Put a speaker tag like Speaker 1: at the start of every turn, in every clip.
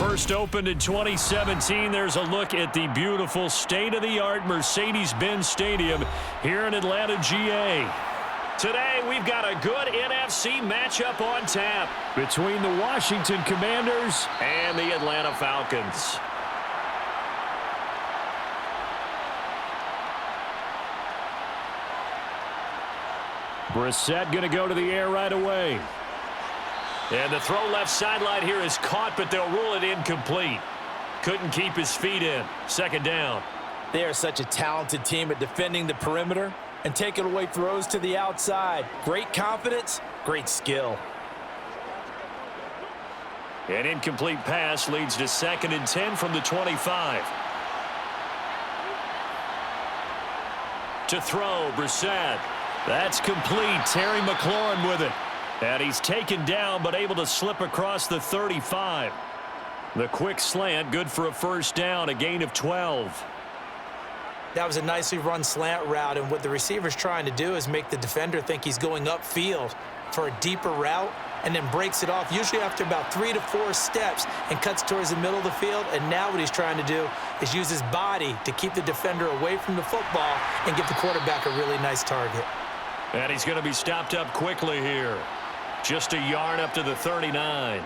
Speaker 1: First opened in 2017, there's a look at the beautiful state-of-the-art Mercedes-Benz Stadium here in Atlanta, GA. Today, we've got a good NFC matchup on tap between the Washington Commanders and the Atlanta Falcons. Brissett going to go to the air right away. And the throw left sideline here is caught, but they'll rule it incomplete. Couldn't keep his feet in. Second down.
Speaker 2: They are such a talented team at defending the perimeter and taking away throws to the outside. Great confidence, great skill.
Speaker 1: An incomplete pass leads to 2nd and 10 from the 25. To throw, Brissett. That's complete. Terry McLaurin with it. And he's taken down but able to slip across the 35. The quick slant, good for a first down, a gain of 12.
Speaker 2: That was a nicely run slant route, and what the receiver's trying to do is make the defender think he's going upfield for a deeper route and then breaks it off, usually after about 3 to 4 steps, and cuts towards the middle of the field. And now what he's trying to do is use his body to keep the defender away from the football and give the quarterback a really nice target.
Speaker 1: And he's going to be stopped up quickly here. Just a yard up to the 39.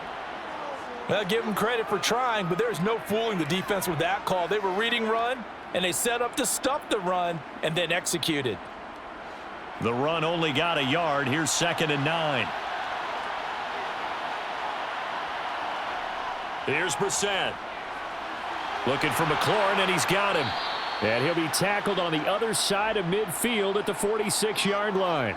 Speaker 2: Well, give them credit for trying, but there's no fooling the defense with that call. They were reading run, and they set up to stop the run and then executed.
Speaker 1: The run only got a yard. Here's 2nd and 9. Here's Brissett. Looking for McLaurin, and he's got him. And he'll be tackled on the other side of midfield at the 46-yard line.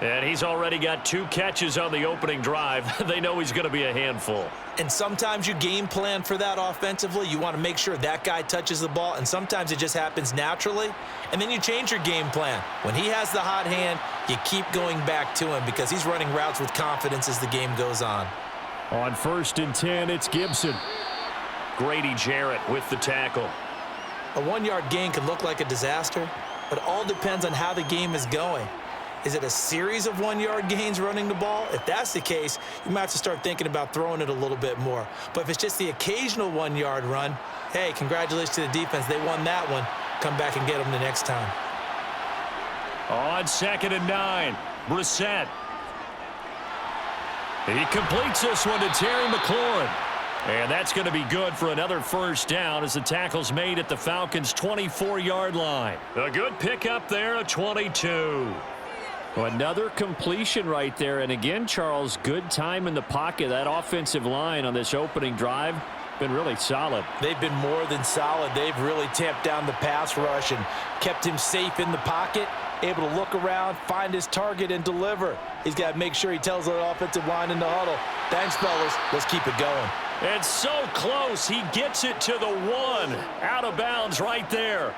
Speaker 1: And he's already got 2 catches on the opening drive. They know he's going to be a handful.
Speaker 2: And sometimes you game plan for that offensively. You want to make sure that guy touches the ball, and sometimes it just happens naturally. And then you change your game plan. When he has the hot hand, you keep going back to him because he's running routes with confidence as the game goes on.
Speaker 1: On 1st and 10, it's Gibson. Grady Jarrett with the tackle.
Speaker 2: A 1-yard gain can look like a disaster, but it all depends on how the game is going. Is it a series of 1-yard gains running the ball? If that's the case, you might have to start thinking about throwing it a little bit more. But if it's just the occasional 1-yard run, hey, congratulations to the defense. They won that one. Come back and get them the next time.
Speaker 1: On 2nd and 9, Brissett. He completes this one to Terry McLaurin. And that's going to be good for another first down as the tackle's made at the Falcons' 24-yard line. A good pickup there, a 22.
Speaker 3: Well, another completion right there. And again, Charles, good time in the pocket. That offensive line on this opening drive been really solid.
Speaker 2: They've been more than solid. They've really tamped down the pass rush and kept him safe in the pocket, able to look around, find his target, and deliver. He's got to make sure he tells the offensive line in the huddle, thanks, fellas. Let's keep it going.
Speaker 1: And so close. He gets it to the 1. Out of bounds right there.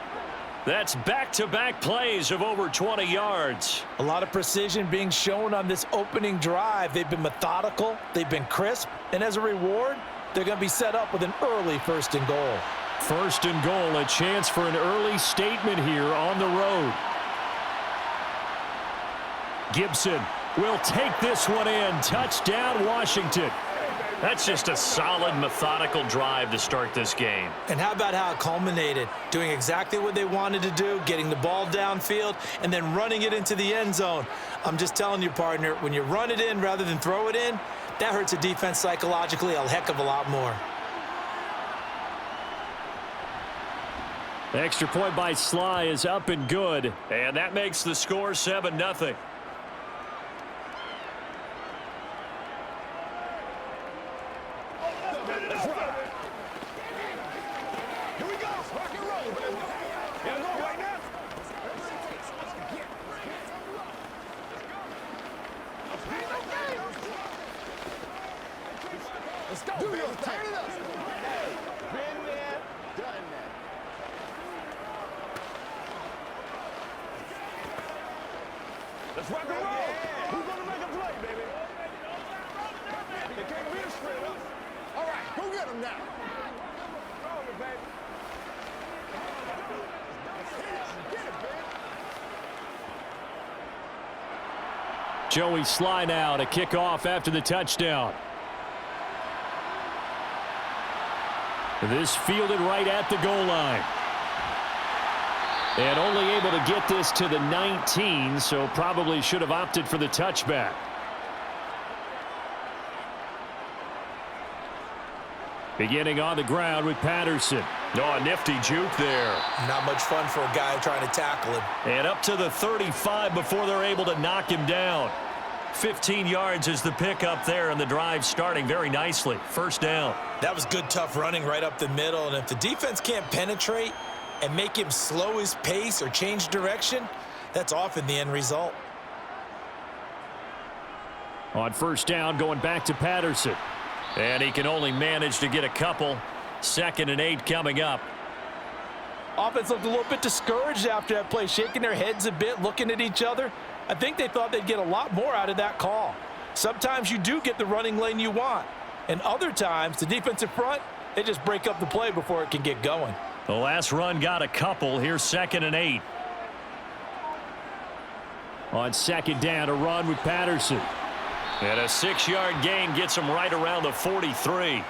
Speaker 1: That's back-to-back plays of over 20 yards.
Speaker 2: A lot of precision being shown on this opening drive. They've been methodical. They've been crisp. And as a reward, they're going to be set up with an early 1st and goal.
Speaker 1: 1st and goal, a chance for an early statement here on the road. Gibson will take this one in. Touchdown, Washington. That's just a solid, methodical drive to start this game.
Speaker 2: And how about how it culminated? Doing exactly what they wanted to do, getting the ball downfield, and then running it into the end zone. I'm just telling you, partner, when you run it in rather than throw it in, that hurts a defense psychologically a heck of a lot more.
Speaker 1: The extra point by Sly is up and good, and that makes the score 7-0.
Speaker 4: Let's go, baby. Turn it up. Been there, done that. Let's rock and roll. Yeah. Who's gonna make a play, baby? They can't beat us straight up. All right, go get them now. Roll it, baby. Get it, baby.
Speaker 1: Joey Sly now to kick off after the touchdown. This fielded right at the goal line. And only able to get this to the 19, so probably should have opted for the touchback. Beginning on the ground with Patterson. Oh, a nifty juke there.
Speaker 2: Not much fun for a guy trying to tackle him.
Speaker 1: And up to the 35 before they're able to knock him down. 15 yards is the pickup there, and the drive starting very nicely. First down.
Speaker 2: That was good, tough running right up the middle, and if the defense can't penetrate and make him slow his pace or change direction, that's often the end result.
Speaker 1: On first down, going back to Patterson. And he can only manage to get a couple. 2nd and 8 coming up.
Speaker 2: Offense looked a little bit discouraged after that play, shaking their heads a bit, looking at each other. I think they thought they'd get a lot more out of that call. Sometimes you do get the running lane you want, and other times the defensive front, they just break up the play before it can get going.
Speaker 1: The last run got a couple. Here's 2nd and 8. On 2nd down, a run with Patterson. And a 6-yard gain gets him right around the 43.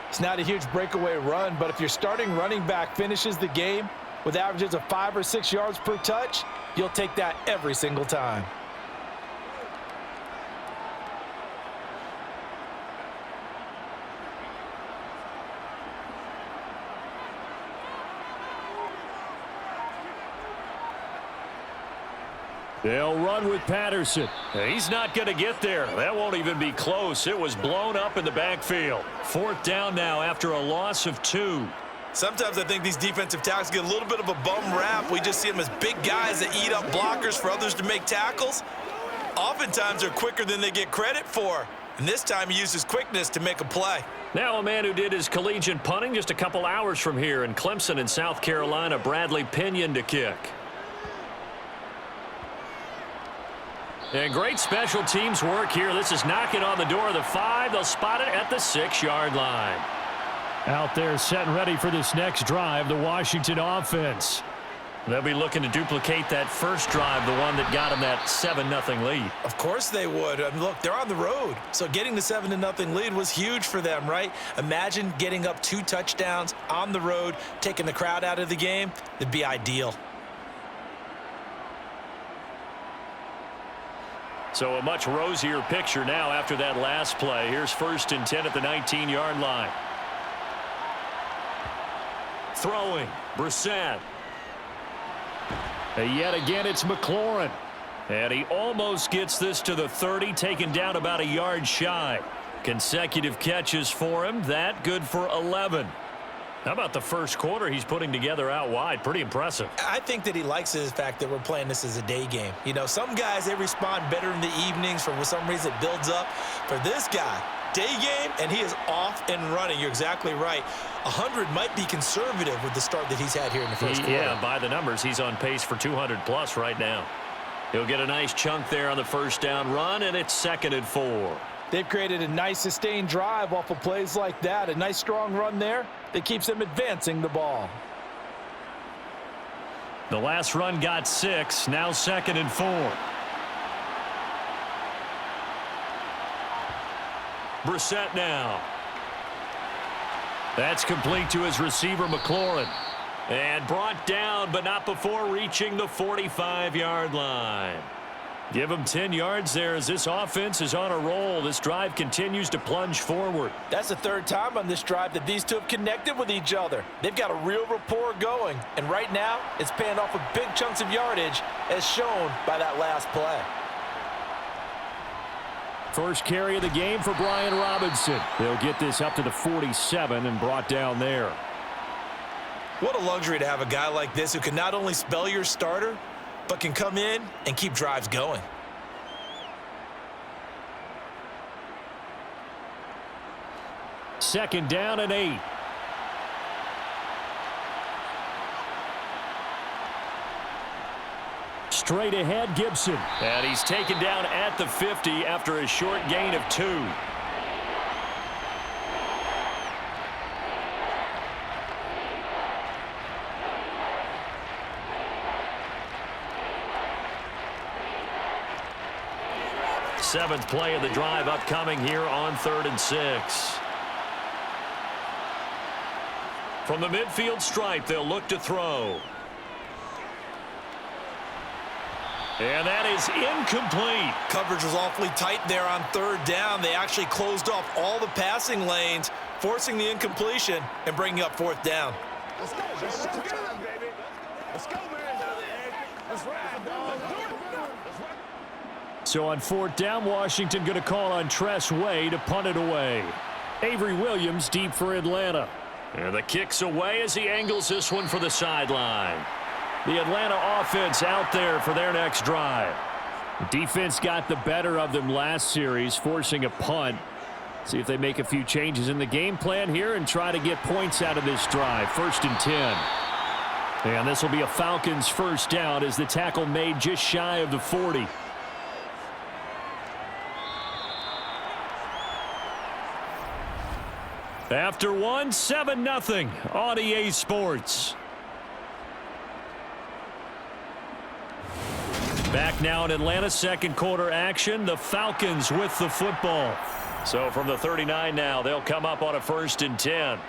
Speaker 2: It's not a huge breakaway run, but if your starting running back finishes the game with averages of 5 or 6 yards per touch, you'll take that every single time.
Speaker 1: They'll run with Patterson. He's not going to get there. That won't even be close. It was blown up in the backfield. 4th down now after a loss of 2.
Speaker 2: Sometimes I think these defensive tackles get a little bit of a bum rap. We just see them as big guys that eat up blockers for others to make tackles. Oftentimes they're quicker than they get credit for. And this time he used his quickness to make a play.
Speaker 1: Now a man who did his collegiate punting just a couple hours from here in Clemson in South Carolina, Bradley Pinion to kick. And great special teams work here. This is knocking on the door of the 5. They'll spot it at the 6-yard line. Out there set and ready for this next drive, the Washington offense. They'll be looking to duplicate that first drive, the one that got them that 7-0 lead.
Speaker 2: Of course they would. I mean, look, they're on the road. So getting the 7-0 lead was huge for them, right? Imagine getting up 2 touchdowns on the road, taking the crowd out of the game. It'd be ideal.
Speaker 1: So a much rosier picture now after that last play. Here's 1st and 10 at the 19-yard line. Throwing, Brissett. And yet again, it's McLaurin. And he almost gets this to the 30, taken down about a yard shy. Consecutive catches for him. That good for 11. How about the first quarter he's putting together out wide? Pretty impressive.
Speaker 2: I think that he likes the fact that we're playing this as a day game. You know, some guys, they respond better in the evenings. For some reason, it builds up. For this guy, day game, and he is off and running. You're exactly right. 100 might be conservative with the start that he's had here in the first quarter.
Speaker 1: Yeah, by the numbers, he's on pace for 200+ right now. He'll get a nice chunk there on the first down run, and it's 2nd and 4.
Speaker 2: They've created a nice sustained drive off of plays like that. A nice strong run there that keeps them advancing the ball.
Speaker 1: The last run got 6. Now 2nd and 4. Brissett now. That's complete to his receiver, McLaurin. And brought down, but not before reaching the 45-yard line. Give him 10 yards there as this offense is on a roll. This drive continues to plunge forward.
Speaker 2: That's the 3rd time on this drive that these two have connected with each other. They've got a real rapport going. And right now, it's paying off with big chunks of yardage as shown by that last play.
Speaker 1: First carry of the game for Brian Robinson. They'll get this up to the 47 and brought down there.
Speaker 2: What a luxury to have a guy like this who can not only spell your starter, but can come in and keep drives going.
Speaker 1: Second down and 8. Straight ahead, Gibson. And he's taken down at the 50 after a short gain of 2. Seventh play of the drive upcoming here on 3rd and 6. From the midfield stripe, they'll look to throw. And that is incomplete.
Speaker 2: Coverage was awfully tight there on third down. They actually closed off all the passing lanes, forcing the incompletion and bringing up fourth down.
Speaker 4: Let's go, baby. Let's go, baby. Let's go, man. Let's ride, dog. Let's ride.
Speaker 1: So on fourth down, Washington going to call on Tress Way to punt it away. Avery Williams deep for Atlanta. And the kick's away as he angles this one for the sideline. The Atlanta offense out there for their next drive. The defense got the better of them last series, forcing a punt. See if they make a few changes in the game plan here and try to get points out of this drive. 1st and 10. And this will be a Falcons first down as the tackle made just shy of the 40. After one, 7-0 on EA Sports. Back now in Atlanta, second quarter action. The Falcons with the football. So from the 39 now, they'll come up on a 1st and 10.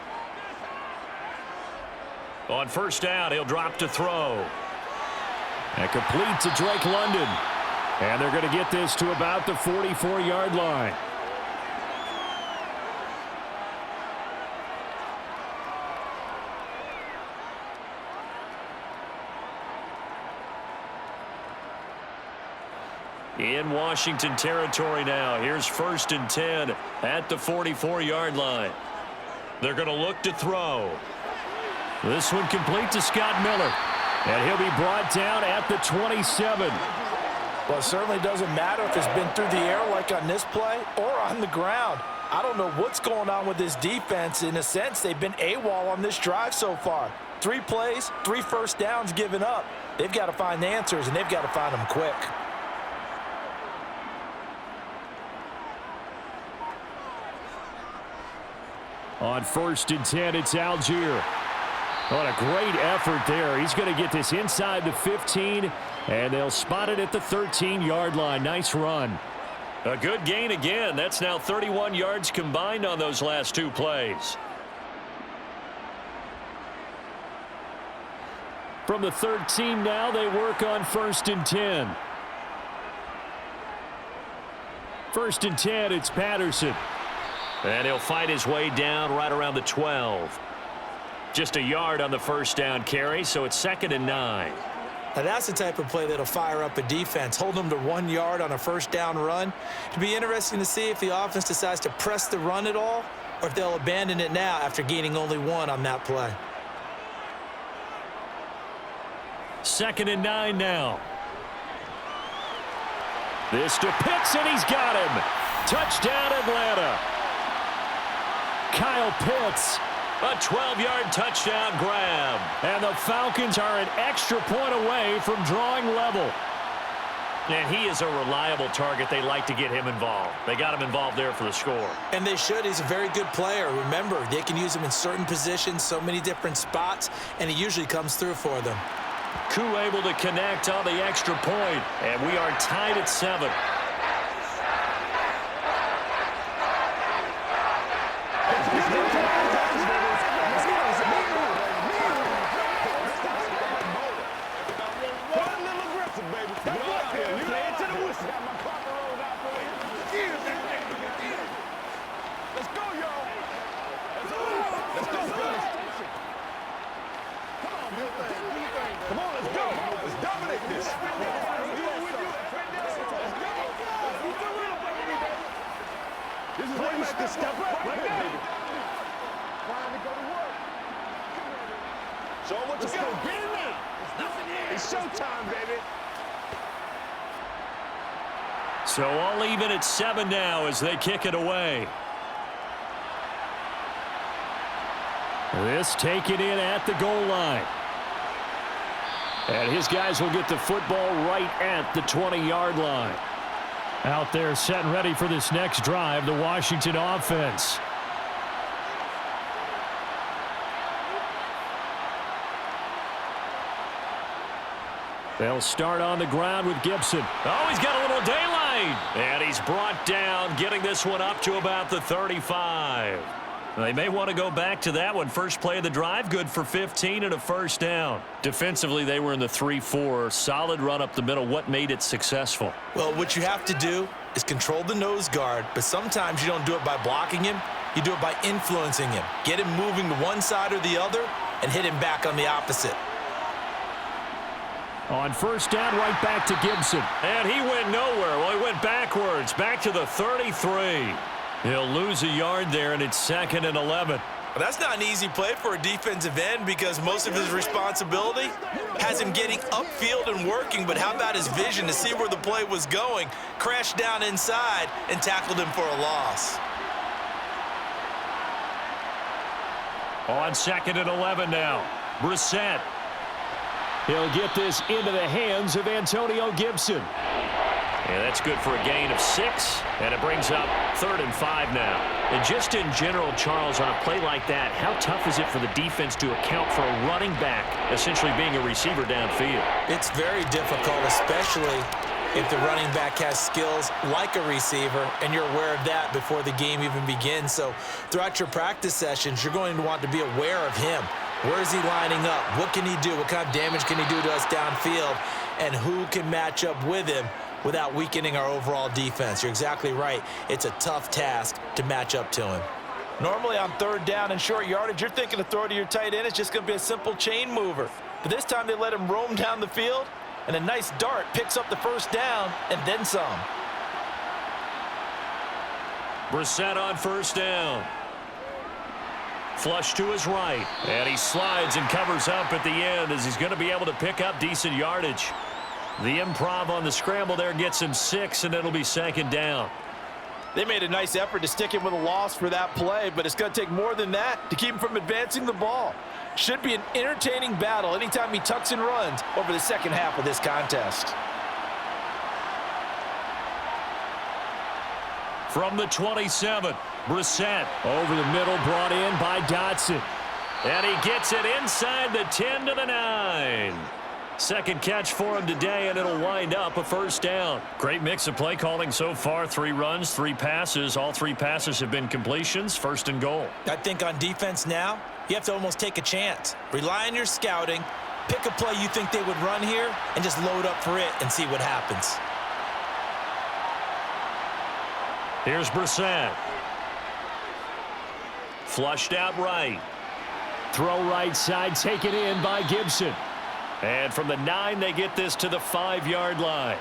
Speaker 1: On first down, he'll drop to throw. And complete to Drake London. And they're going to get this to about the 44-yard line. In Washington territory now. Here's 1st and 10 at the 44-yard line. They're going to look to throw. This one complete to Scott Miller. And he'll be brought down at the 27.
Speaker 2: Well, it certainly doesn't matter if it's been through the air like on this play or on the ground. I don't know what's going on with this defense. In a sense, they've been AWOL on this drive so far. 3 plays, 3 first downs given up. They've got to find the answers, and they've got to find them quick.
Speaker 1: On 1st and 10, it's Algier. What a great effort there. He's going to get this inside the 15, and they'll spot it at the 13-yard line. Nice run. A good gain again. That's now 31 yards combined on those last 2 plays. From the 13 now, they work on 1st and 10. 1st and 10, it's Patterson. And he'll fight his way down right around the 12. Just a yard on the first down carry, so it's 2nd and 9.
Speaker 2: Now that's the type of play that'll fire up a defense. Hold them to 1 yard on a first down run. It'll be interesting to see if the offense decides to press the run at all or if they'll abandon it now after gaining only 1 on that play.
Speaker 1: 2nd and 9 now. This to Pitts, and he's got him. Touchdown, Atlanta. Kyle Pitts, a 12-yard touchdown grab. And the Falcons are an extra point away from drawing level. And he is a reliable target. They like to get him involved. They got him involved there for the score.
Speaker 2: And they should. He's a very good player. Remember, they can use him in certain positions, so many different spots, and he usually comes through for them.
Speaker 1: Koo able to connect on the extra point, and we are tied at 7.
Speaker 4: So what you got? Get it now. It's showtime, baby.
Speaker 1: So all even at 7 now as they kick it away. This taken in at the goal line. And his guys will get the football right at the 20-yard line. Out there set and ready for this next drive, the Washington offense. They'll start on the ground with Gibson. Oh, he's got a little daylight. And he's brought down, getting this one up to about the 35. They may want to go back to that one. First play of the drive, good for 15 and a first down. Defensively, they were in the 3-4. Solid run up the middle. What made it successful?
Speaker 2: Well, what you have to do is control the nose guard, but sometimes you don't do it by blocking him. You do it by influencing him. Get him moving to one side or the other and hit him back on the opposite.
Speaker 3: On first down, right back to Gibson.
Speaker 1: And he went nowhere. Well, he went backwards, back to the 33. He'll lose a yard there, and it's 2nd and 11.
Speaker 2: Well, that's not an easy play for a defensive end because most of his responsibility has him getting upfield and working, but how about his vision to see where the play was going, crashed down inside, and tackled him for a loss.
Speaker 1: On 2nd and 11 now, Brissett.
Speaker 3: He'll get this into the hands of Antonio Gibson.
Speaker 1: Yeah, that's good for a gain of 6, and it brings up 3rd and 5 now. And just in general, Charles, on a play like that, how tough is it for the defense to account for a running back essentially being a receiver downfield?
Speaker 2: It's very difficult, especially if the running back has skills like a receiver, and you're aware of that before the game even begins. So throughout your practice sessions, you're going to want to be aware of him. Where is he lining up? What can he do? What kind of damage can he do to us downfield? And who can match up with him without weakening our overall defense? You're exactly right. It's a tough task to match up to him. Normally on 3rd down and short yardage, you're thinking to throw to your tight end. It's just going to be a simple chain mover. But this time they let him roam down the field, and a nice dart picks up the first down and then some.
Speaker 1: Brissett on first down. Flush to his right, and he slides and covers up at the end as he's going to be able to pick up decent yardage. The improv on the scramble there gets him 6, and it'll be 2nd down.
Speaker 2: They made a nice effort to stick him with a loss for that play, but it's going to take more than that to keep him from advancing the ball. Should be an entertaining battle anytime he tucks and runs over the second half of this contest.
Speaker 1: From the 27, Brissett.
Speaker 3: Over the middle, brought in by Dotson.
Speaker 1: And he gets it inside the 10 to the 9. Second catch for him today, and it'll wind up a first down. Great mix of play calling so far. 3 runs, 3 passes. All 3 passes have been completions. 1st and goal.
Speaker 2: I think on defense now, you have to almost take a chance. Rely on your scouting. Pick a play you think they would run here and just load up for it and see what happens.
Speaker 1: Here's Brissett. Flushed out right.
Speaker 3: Throw right side, taken in by Gibson.
Speaker 1: And from the 9, they get this to the 5-yard line.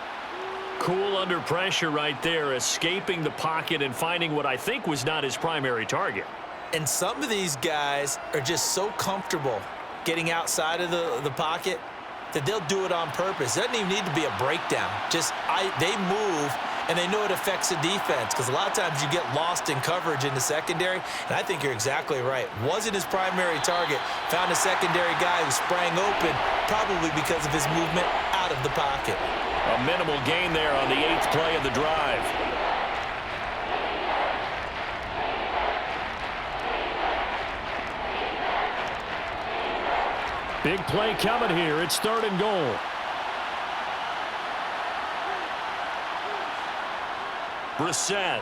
Speaker 1: Cool under pressure right there, escaping the pocket and finding what I think was not his primary target.
Speaker 2: And some of these guys are just so comfortable getting outside of the pocket that they'll do it on purpose. It doesn't even need to be a breakdown. They move, and they know it affects the defense because a lot of times you get lost in coverage in the secondary, and I think you're exactly right. Wasn't his primary target. Found a secondary guy who sprang open, probably because of his movement out of the pocket.
Speaker 1: A minimal gain there on the 8th play of the drive.
Speaker 3: Big play coming here. It's 3rd and goal.
Speaker 1: Brissett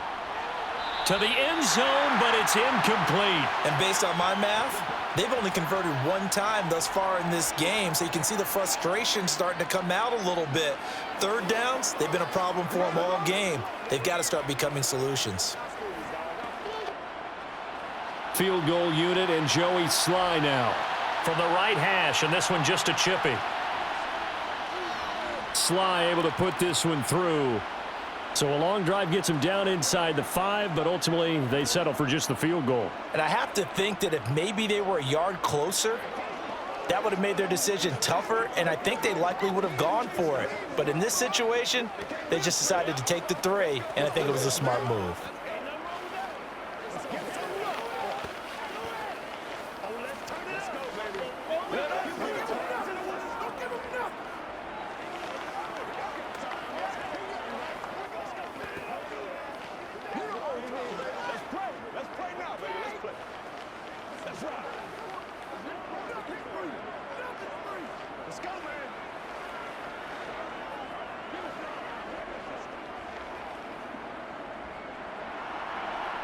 Speaker 1: to the end zone, but it's incomplete.
Speaker 2: And based on my math, they've only converted 1 time thus far in this game, so you can see the frustration starting to come out a little bit. 3rd downs, they've been a problem for them all game. They've got to start becoming solutions.
Speaker 3: Field goal unit and Joey Sly now.
Speaker 1: From the right hash, and this one just a chippy.
Speaker 3: Sly able to put this one through. So a long drive gets him down inside the 5, but ultimately they settle for just the field goal.
Speaker 2: And I have to think that if maybe they were a yard closer, that would have made their decision tougher, and I think they likely would have gone for it. But in this situation, they just decided to take the 3, and I think it was a smart move.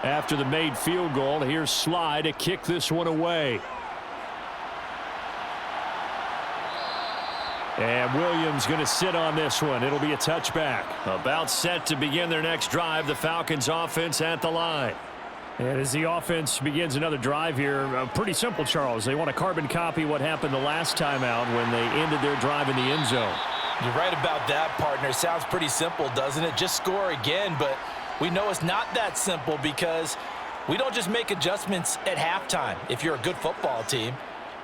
Speaker 3: after the made field goal. Here's Sly to kick this one away. And Williams going to sit on this one. It'll be a touchback. About set to begin their next drive. The Falcons offense at the line. And as the offense begins another drive here, pretty simple, Charles. They want to carbon copy what happened the last time out when they ended their drive in the end zone.
Speaker 2: You're right about that, partner. Sounds pretty simple, doesn't it? Just score again, but we know it's not that simple because we don't just make adjustments at halftime if you're a good football team.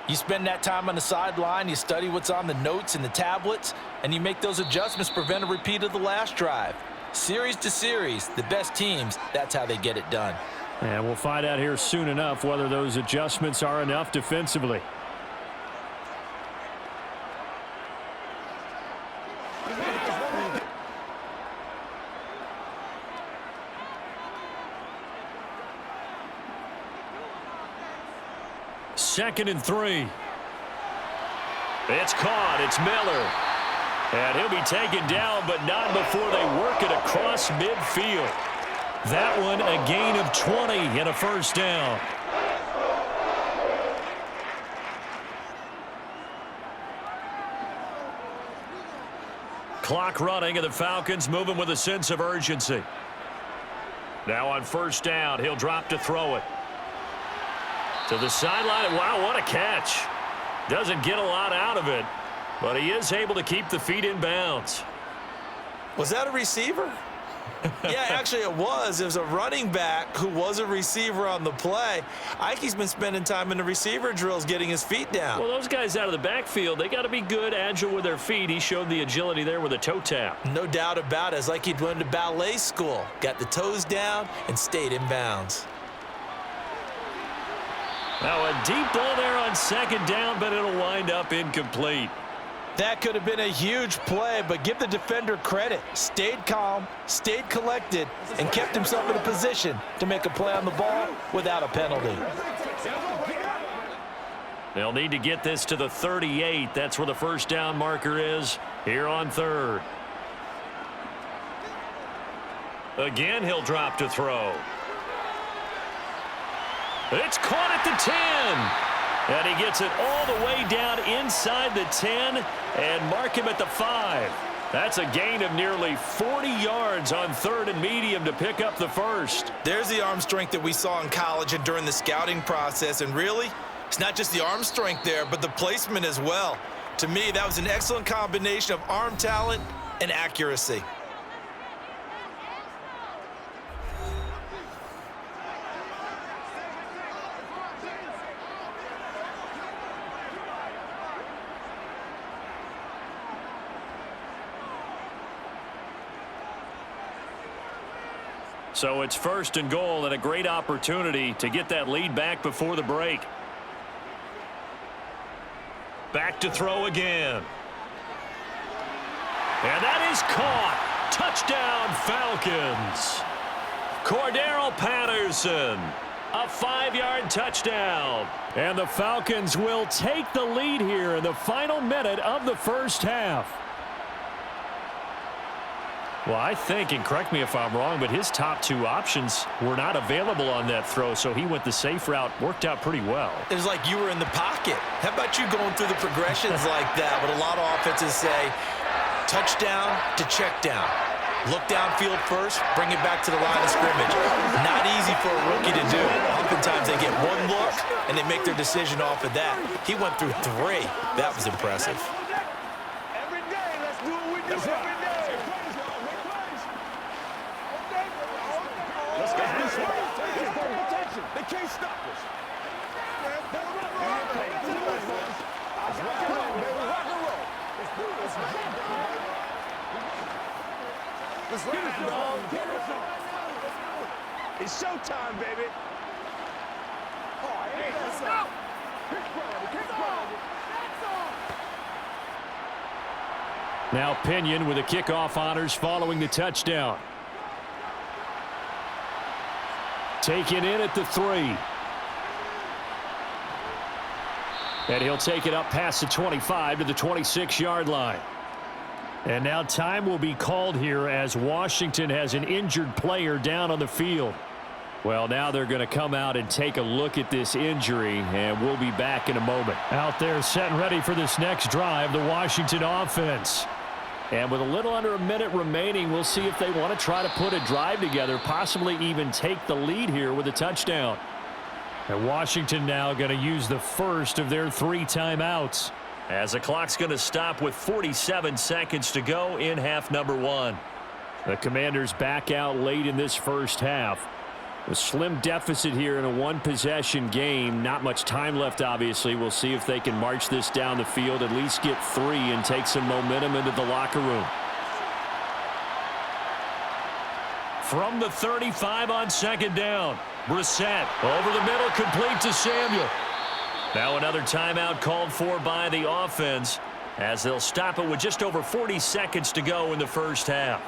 Speaker 2: You spend that time on the sideline, you study what's on the notes and the tablets, and you make those adjustments to prevent a repeat of the last drive. Series to series, the best teams, that's how they get it done.
Speaker 3: And we'll find out here soon enough whether those adjustments are enough defensively. Second and 3. It's caught. It's Miller. And he'll be taken down, but not before they work it across midfield. That one a gain of 20 and a first down. Clock running, and the Falcons moving with a sense of urgency. Now on first down, he'll drop to throw it. To the sideline. Wow, what a catch. Doesn't get a lot out of it, but he is able to keep the feet in bounds.
Speaker 2: Was that a receiver? Yeah, actually it was. It was a running back who was a receiver on the play. Ike's been spending time in the receiver drills getting his feet down.
Speaker 3: Well, those guys out of the backfield, they got to be good, agile with their feet. He showed the agility there with a toe tap.
Speaker 2: No doubt about it. It's like he'd went to ballet school. Got the toes down and stayed in bounds.
Speaker 3: Now a deep ball there on second down, but it'll wind up incomplete.
Speaker 2: That could have been a huge play, but give the defender credit. Stayed calm, stayed collected, and kept himself in a position to make a play on the ball without a penalty.
Speaker 3: They'll need to get this to the 38. That's where the first down marker is here on third. Again, he'll drop to throw. It's caught at the 10. And he gets it all the way down inside the 10 and mark him at the 5. That's a gain of nearly 40 yards on third and medium to pick up the first.
Speaker 2: There's the arm strength that we saw in college and during the scouting process. And really, it's not just the arm strength there, but the placement as well. To me, that was an excellent combination of arm talent and accuracy.
Speaker 3: So it's first and goal and a great opportunity to get that lead back before the break. Back to throw again. And that is caught. Touchdown, Falcons. Cordero Patterson. A 5-yard touchdown. And the Falcons will take the lead here in the final minute of the first half. Well, I think, and correct me if I'm wrong, but his top two options were not available on that throw, so he went the safe route. Worked out pretty well.
Speaker 2: It was like you were in the pocket. How about you going through the progressions like that? But a lot of offenses say touchdown to check down. Look downfield first, bring it back to the line of scrimmage. Not easy for a rookie to do. Oftentimes they get one look, and they make their decision off of that. He went through 3. That was impressive.
Speaker 4: Every day, let's do what we do every day. Let's go this way. Let's go protection. They can't stop us. Let's rock and roll, baby. Rock and roll. Let's do this, man. Let's rock it, dog. It's showtime, baby. Oh, hey, let's go.
Speaker 3: Now Pinion with the kickoff honors following the touchdown. Taken in at the 3. And he'll take it up past the 25 to the 26-yard line. And now time will be called here as Washington has an injured player down on the field. Well, now they're going to come out and take a look at this injury, and we'll be back in a moment.
Speaker 1: Out there set and ready for this next drive, the Washington offense.
Speaker 3: And with a little under a minute remaining, we'll see if they want to try to put a drive together, possibly even take the lead here with a touchdown.
Speaker 1: And Washington now going to use the first of their 3 timeouts.
Speaker 3: As the clock's going to stop with 47 seconds to go in half number 1.
Speaker 1: The Commanders back out late in this first half. A slim deficit here in a 1-possession game. Not much time left, obviously. We'll see if they can march this down the field, at least get 3 and take some momentum into the locker room.
Speaker 3: From the 35 on second down. Brissett over the middle, complete to Samuel. Now another timeout called for by the offense as they'll stop it with just over 40 seconds to go in the first half.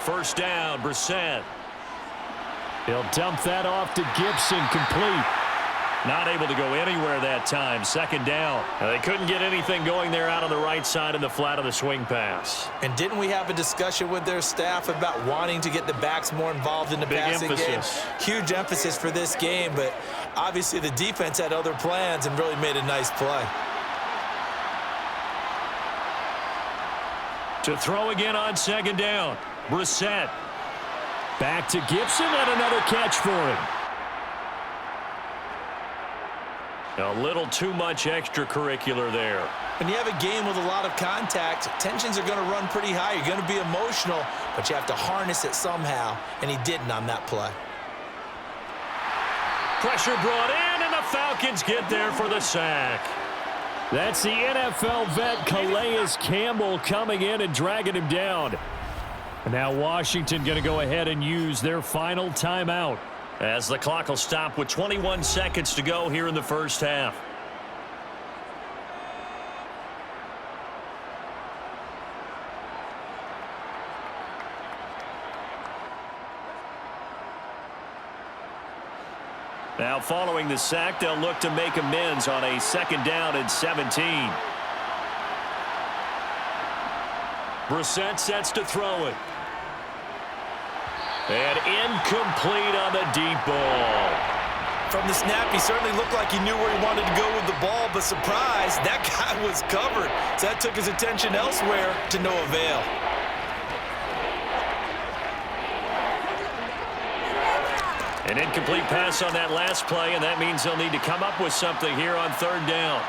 Speaker 3: First down, Brissett.
Speaker 1: He'll dump that off to Gibson, complete.
Speaker 3: Not able to go anywhere that time. Second down. Now, they couldn't get anything going there out on the right side in the flat of the swing pass.
Speaker 2: And didn't we have a discussion with their staff about wanting to get the backs more involved in the passing game? Huge emphasis for this game, but obviously the defense had other plans and really made a nice play.
Speaker 3: To throw again on second down. Brissett.
Speaker 1: Back to Gibson and another catch for him.
Speaker 3: A little too much extracurricular there.
Speaker 2: When you have a game with a lot of contact, tensions are going to run pretty high. You're going to be emotional, but you have to harness it somehow, and he didn't on that play.
Speaker 3: Pressure brought in, and the Falcons get there for the sack.
Speaker 1: That's the NFL vet Calais Campbell coming in and dragging him down. And now Washington going to go ahead and use their final timeout.
Speaker 3: As the clock will stop with 21 seconds to go here in the first half. Now following the sack, they'll look to make amends on a second down and 17. Brissett sets to throw it. And incomplete on the deep ball.
Speaker 2: From the snap, he certainly looked like he knew where he wanted to go with the ball, but surprise, that guy was covered. So that took his attention elsewhere to no avail.
Speaker 3: An incomplete pass on that last play, and that means they'll need to come up with something here on third down.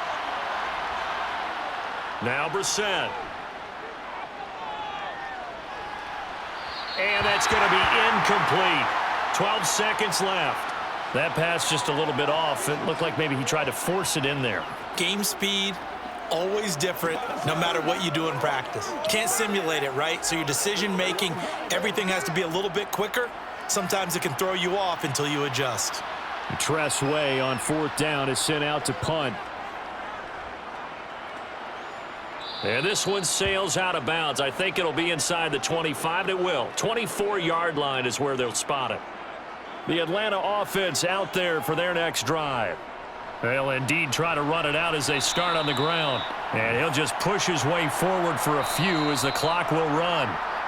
Speaker 3: Now Brissett. And that's going to be incomplete. 12 seconds left. That pass just a little bit off. It looked like maybe he tried to force it in there.
Speaker 2: Game speed, always different, no matter what you do in practice. Can't simulate it, right? So your decision-making, everything has to be a little bit quicker. Sometimes it can throw you off until you adjust.
Speaker 1: Tress Way on fourth down is sent out to punt.
Speaker 3: And this one sails out of bounds. I think it'll be inside the 25. It will. 24-yard line is where they'll spot it. The Atlanta offense out there for their next drive.
Speaker 1: They'll indeed try to run it out as they start on the ground. And he'll just push his way forward for a few as the clock will run.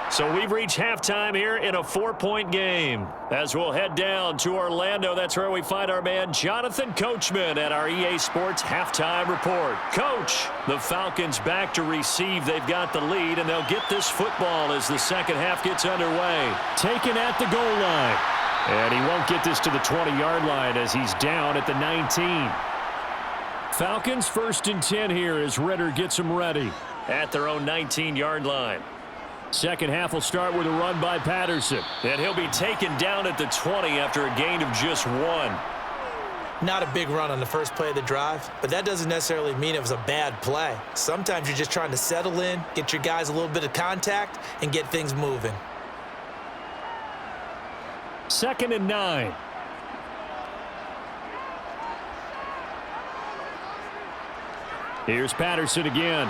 Speaker 3: So we've reached halftime here in a 4-point game. As we'll head down to Orlando, that's where we find our man Jonathan Coachman at our EA Sports Halftime Report. Coach, the Falcons back to receive. They've got the lead, and they'll get this football as the second half gets underway.
Speaker 1: Taken at the goal line. And he won't get this to the 20-yard line as he's down at the 19. Falcons 1st and 10 here as Ritter gets them ready.
Speaker 3: At their own 19-yard line.
Speaker 1: Second half will start with a run by Patterson.
Speaker 3: And he'll be taken down at the 20 after a gain of just 1.
Speaker 2: Not a big run on the first play of the drive, but that doesn't necessarily mean it was a bad play. Sometimes you're just trying to settle in, get your guys a little bit of contact, and get things moving.
Speaker 1: 2nd and 9. Here's Patterson again.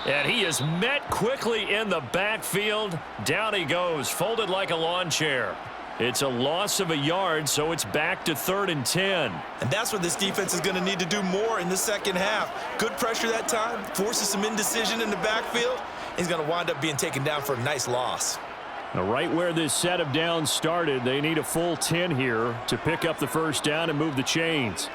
Speaker 1: And he is met quickly in the backfield. Down he goes, folded like a lawn chair. It's a loss of a yard, so it's back to 3rd and 10.
Speaker 2: And that's what this defense is going to need to do more in the second half. Good pressure that time, forces some indecision in the backfield. He's going to wind up being taken down for a nice loss.
Speaker 3: Now, right where this set of downs started, they need a full 10 here to pick up the first down and move the chains.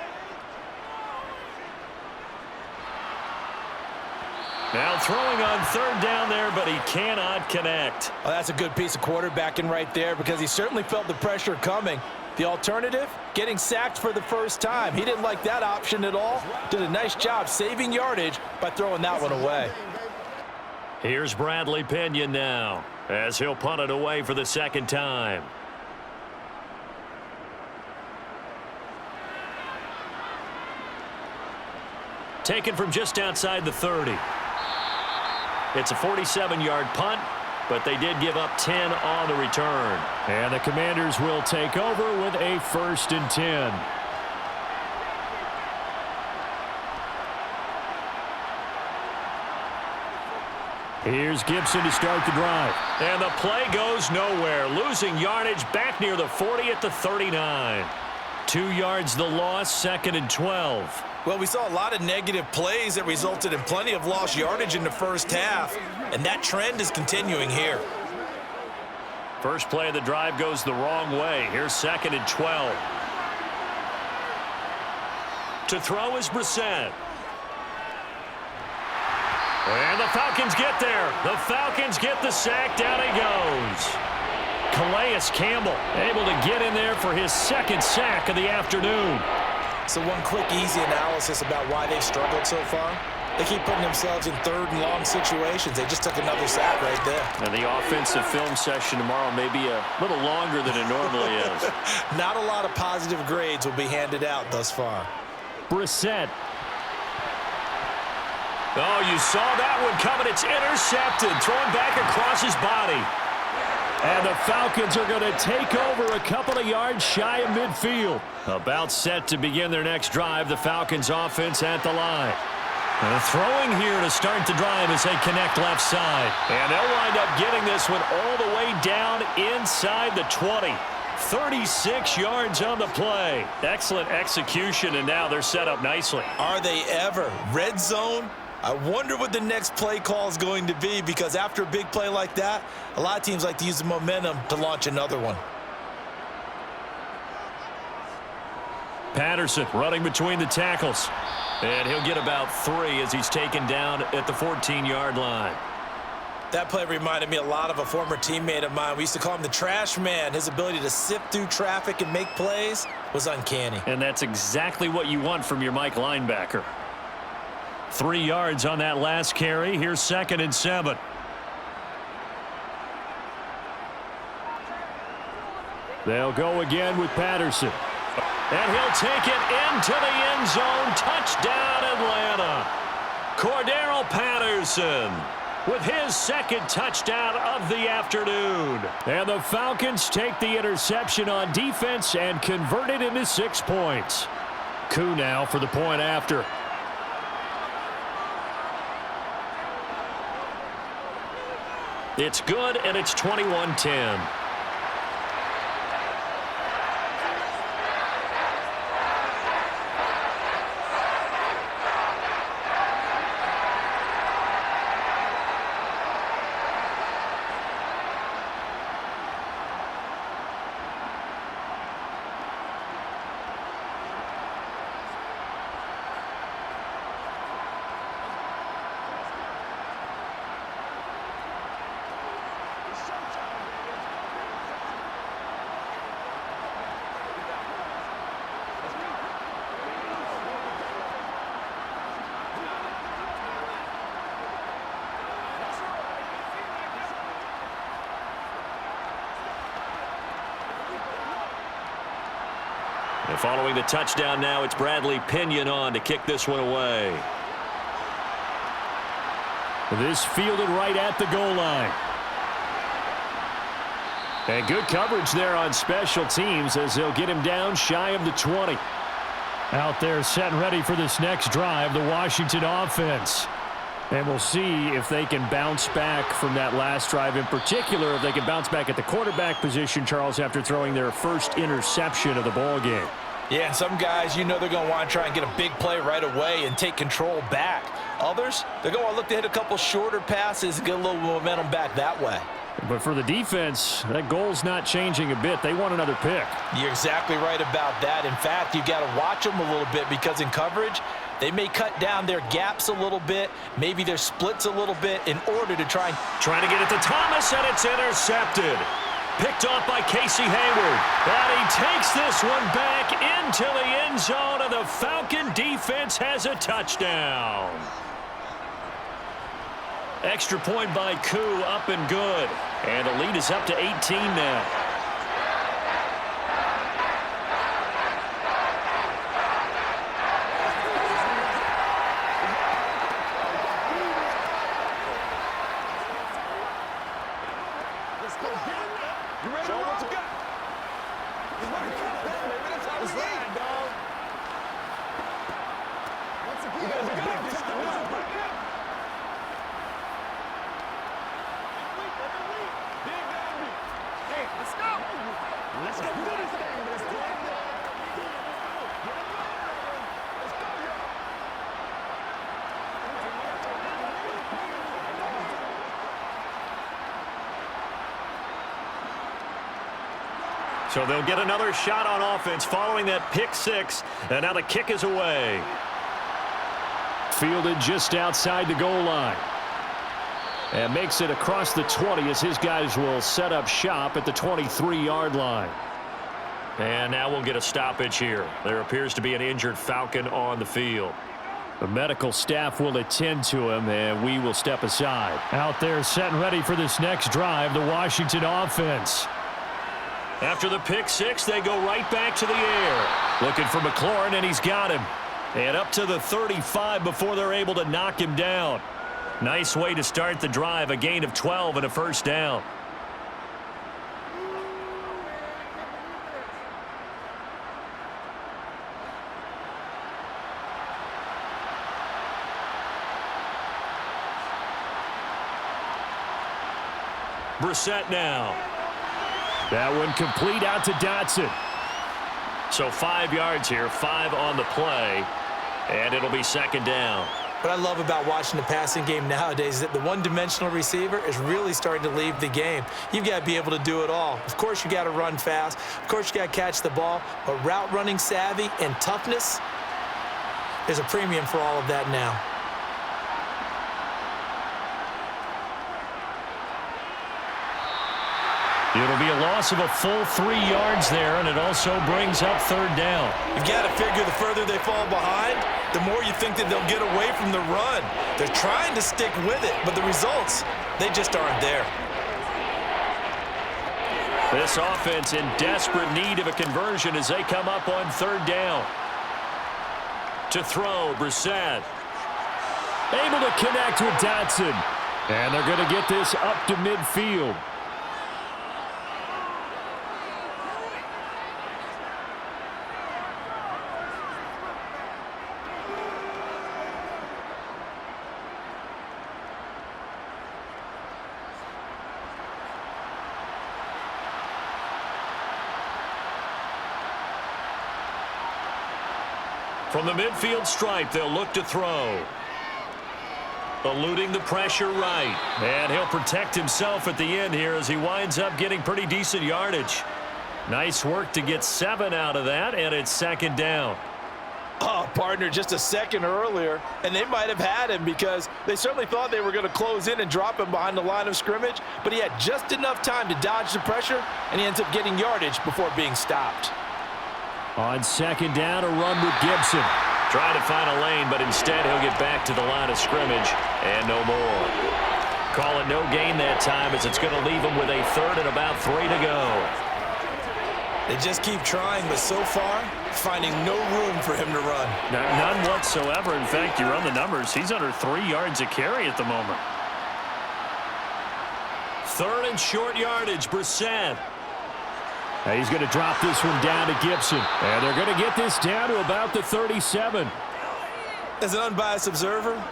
Speaker 1: Now throwing on 3rd down there, but he cannot connect.
Speaker 2: Well, that's a good piece of quarterbacking right there because he certainly felt the pressure coming. The alternative, getting sacked for the first time. He didn't like that option at all. Did a nice job saving yardage by throwing that one away.
Speaker 1: Here's Bradley Pinion now as he'll punt it away for the 2nd time. Taken from just outside the 30. It's a 47-yard punt, but they did give up 10 on the return.
Speaker 3: And the Commanders will take over with a 1st and 10. Here's Gibson to start the drive.
Speaker 1: And the play goes nowhere. Losing yardage back near the 40 at the 39. 2 yards the loss, 2nd and 12.
Speaker 2: Well, we saw a lot of negative plays that resulted in plenty of lost yardage in the first half, and that trend is continuing here.
Speaker 1: First play of the drive goes the wrong way. Here's 2nd and 12. To throw is Brissett. And the Falcons get there. The Falcons get the sack. Down he goes. Calais Campbell able to get in there for his 2nd sack of the afternoon.
Speaker 2: So one quick, easy analysis about why they've struggled so far. They keep putting themselves in 3rd and long situations. They just took another sack right there.
Speaker 1: And the offensive film session tomorrow may be a little longer than it normally is.
Speaker 2: Not a lot of positive grades will be handed out thus far.
Speaker 3: Brissett.
Speaker 1: Oh, you saw that one coming. It's intercepted. Thrown back across his body.
Speaker 3: And the Falcons are going to take over a couple of yards shy of midfield.
Speaker 1: About set to begin their next drive. The Falcons offense at the line. And throwing here to start the drive as they connect left side. And they'll wind up getting this one all the way down inside the 20. 36 yards on the play. Excellent execution, and now they're set up nicely.
Speaker 2: Are they ever? Red zone? I wonder what the next play call is going to be, because after a big play like that, a lot of teams like to use the momentum to launch another one.
Speaker 1: Patterson running between the tackles. And he'll get about 3 as he's taken down at the 14-yard line.
Speaker 2: That play reminded me a lot of a former teammate of mine. We used to call him the trash man. His ability to sift through traffic and make plays was uncanny.
Speaker 1: And that's exactly what you want from your Mike linebacker. 3 yards on that last carry. Here's 2nd and 7.
Speaker 3: They'll go again with Patterson.
Speaker 1: And he'll take it into the end zone. Touchdown, Atlanta. Cordero Patterson with his 2nd touchdown of the afternoon.
Speaker 3: And the Falcons take the interception on defense and convert it into 6 points. Koo now for the point after.
Speaker 1: It's good, and it's 21-10. And following the touchdown now, it's Bradley Pinion on to kick this one away.
Speaker 3: This fielded right at the goal line. And good coverage there on special teams as they'll get him down shy of the 20. Out there set and ready for this next drive, the Washington offense. And we'll see if they can bounce back from that last drive, in particular, if they can bounce back at the quarterback position, Charles, after throwing their first interception of the ball game.
Speaker 2: Yeah, and some guys, they're going to want to try and get a big play right away and take control back. Others, they're going to look to hit a couple shorter passes and get a little momentum back that way.
Speaker 3: But for the defense, that goal's not changing a bit. They want another pick.
Speaker 2: You're exactly right about that. In fact, you got to watch them a little bit because in coverage, they may cut down their gaps a little bit, maybe their splits a little bit in order to trying
Speaker 1: to get it to Thomas, and it's intercepted. Picked off by Casey Hayward. And he takes this one back into the end zone, and the Falcon defense has a touchdown. Extra point by Koo, up and good. And the lead is up to 18 now. So they'll get another shot on offense following that pick six, and now the kick is away.
Speaker 3: Fielded just outside the goal line. And makes it across the 20 as his guys will set up shop at the 23-yard line.
Speaker 1: And now we'll get a stoppage here. There appears to be an injured Falcon on the field.
Speaker 3: The medical staff will attend to him, and we will step aside. Out there set and ready for this next drive, the Washington offense.
Speaker 1: After the pick six, they go right back to the air. Looking for McLaurin, and he's got him. And up to the 35 before they're able to knock him down. Nice way to start the drive, a gain of 12 and a first down. Brissett now.
Speaker 3: That one complete out to Dotson.
Speaker 1: So 5 yards here, 5 on the play, and it'll be second down.
Speaker 2: What I love about watching the passing game nowadays is that the one-dimensional receiver is really starting to leave the game. You've got to be able to do it all. Of course, you got to run fast. Of course, you got to catch the ball. But route running savvy and toughness, there's a premium for all of that now.
Speaker 3: It'll be a loss of a full 3 yards there, and it also brings up third down.
Speaker 2: You've got to figure the further they fall behind, the more you think that they'll get away from the run. They're trying to stick with it, but the results, they just aren't there.
Speaker 1: This offense in desperate need of a conversion as they come up on third down. To throw, Brissett.
Speaker 3: Able to connect with Dotson. And they're going to get this up to midfield.
Speaker 1: From the midfield stripe, they'll look to throw. Eluding the pressure right. And he'll protect himself at the end here as he winds up getting pretty decent yardage. Nice work to get 7 out of that, and it's second down.
Speaker 2: Oh, partner, just a second earlier, and they might have had him because they certainly thought they were going to close in and drop him behind the line of scrimmage, but he had just enough time to dodge the pressure, and he ends up getting yardage before being stopped.
Speaker 3: On second down, a run with Gibson.
Speaker 1: Trying to find a lane, but instead he'll get back to the line of scrimmage and no more. Call it no gain that time as it's going to leave him with a third and about 3 to go.
Speaker 2: They just keep trying, but so far, finding no room for him to run.
Speaker 1: None whatsoever. In fact, you run the numbers. He's under 3 yards a carry at the moment. Third and short yardage, Brissett.
Speaker 3: He's going to drop this one down to Gibson. And they're going to get this down to about the 37.
Speaker 2: As an unbiased observer,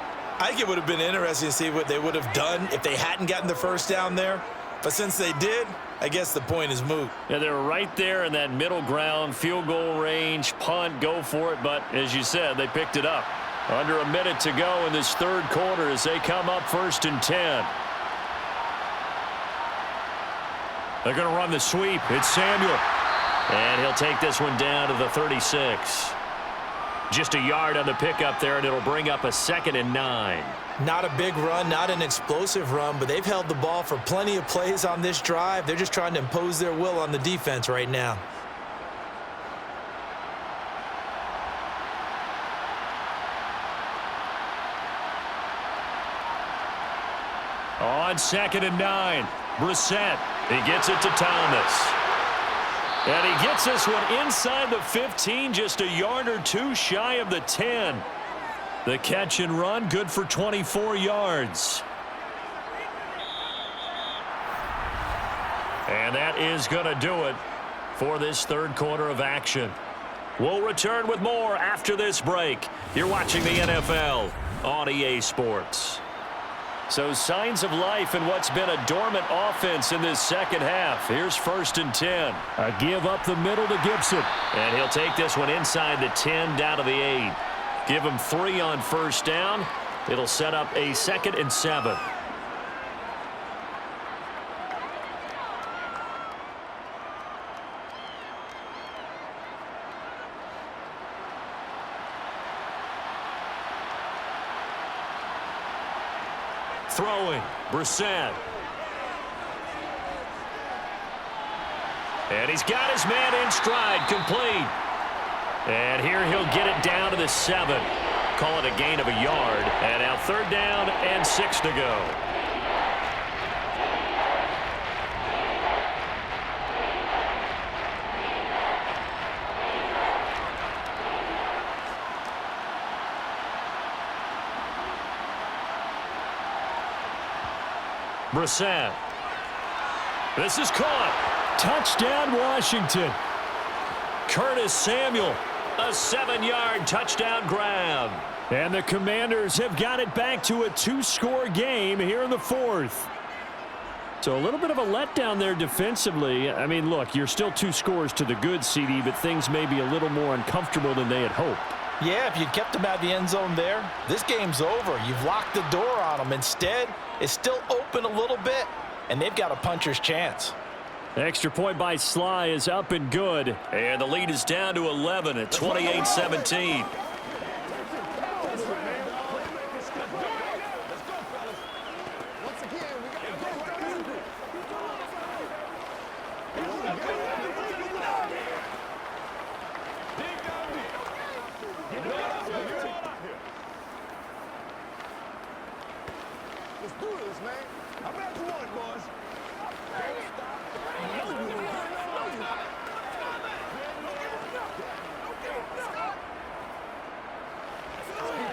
Speaker 2: I think it would have been interesting to see what they would have done if they hadn't gotten the first down there. But since they did, I guess the point is moot.
Speaker 3: Yeah, they're right there in that middle ground, field goal range, punt, go for it. But as you said, they picked it up. Under a minute to go in this third quarter as they come up 1st and 10. They're going to run the sweep. It's Samuel. And he'll take this one down to the 36. Just a yard on the pickup there, and it'll bring up a 2nd and 9.
Speaker 2: Not a big run, not an explosive run, but they've held the ball for plenty of plays on this drive. They're just trying to impose their will on the defense right now.
Speaker 3: On 2nd and 9, Brissett. He gets it to Thomas. And he gets this one inside the 15, just a yard or two shy of the 10. The catch and run, good for 24 yards. And that is going to do it for this third quarter of action. We'll return with more after this break. You're watching the NFL on EA Sports. So signs of life in what's been a dormant offense in this second half. Here's 1st and 10.
Speaker 1: A give up the middle to Gibson.
Speaker 3: And he'll take this one inside the 10 down to the 8. Give him 3 on 1st down. It'll set up a 2nd and 7. Throwing, Brissett. And he's got his man in stride, complete. And here he'll get it down to the 7. Call it a gain of a yard. And now 3rd down and 6 to go. Brissett. This is caught.
Speaker 1: Touchdown, Washington.
Speaker 3: Curtis Samuel, a 7-yard touchdown grab.
Speaker 1: And the Commanders have got it back to a 2-score game here in the 4th. So a little bit of a letdown there defensively. I mean, look, you're still 2 scores to the good, CD, but things may be a little more uncomfortable than they had hoped.
Speaker 5: Yeah, if you'd kept them out of the end zone there, this game's over. You've locked the door on them. Instead, it's still open a little bit, and they've got a puncher's chance.
Speaker 1: Extra point by Sly is up and good.
Speaker 3: And the lead is down to 11 at 28-17.
Speaker 4: Let's do this, man. I'm at the one, boys.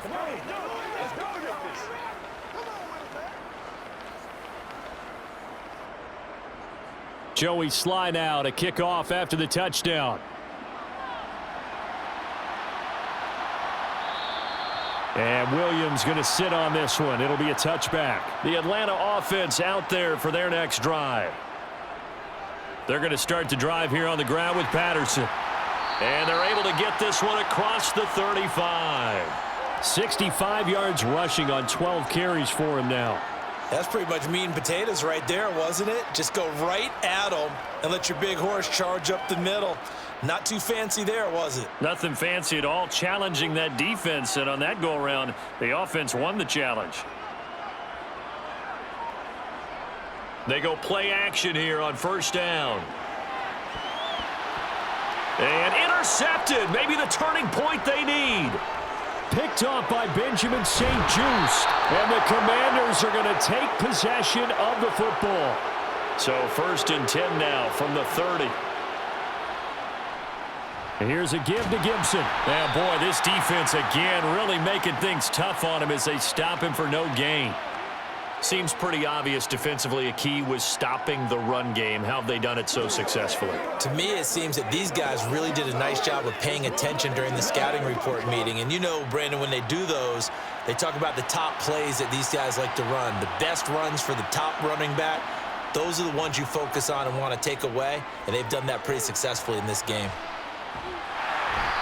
Speaker 4: Come on, let's go with this. Come on with it, man.
Speaker 1: Joey Sly now to kick off after the touchdown. And Williams going to sit on this one. It'll be a touchback.
Speaker 3: The Atlanta offense out there for their next drive. They're going to start the drive here on the ground with Patterson. And they're able to get this one across the 35.
Speaker 1: 65 yards rushing on 12 carries for him now.
Speaker 2: That's pretty much meat and potatoes right there, wasn't it? Just go right at them and let your big horse charge up the middle. Not too fancy there, was it?
Speaker 3: Nothing fancy at all, challenging that defense. And on that go-around, the offense won the challenge. They go play action here on 1st down. And intercepted. Maybe the turning point they need.
Speaker 1: Picked off by Benjamin St. Juste. And the Commanders are going to take possession of the football.
Speaker 3: So 1st and 10 now from the 30.
Speaker 1: And here's a give to Gibson.
Speaker 3: Yeah, boy, this defense again really making things tough on him as they stop him for no gain.
Speaker 1: Seems pretty obvious defensively a key was stopping the run game. How have they done it so successfully?
Speaker 2: To me, it seems that these guys really did a nice job of paying attention during the scouting report meeting. And you know, Brandon, when they do those, they talk about the top plays that these guys like to run. The best runs for the top running back, those are the ones you focus on and want to take away. And they've done that pretty successfully in this game.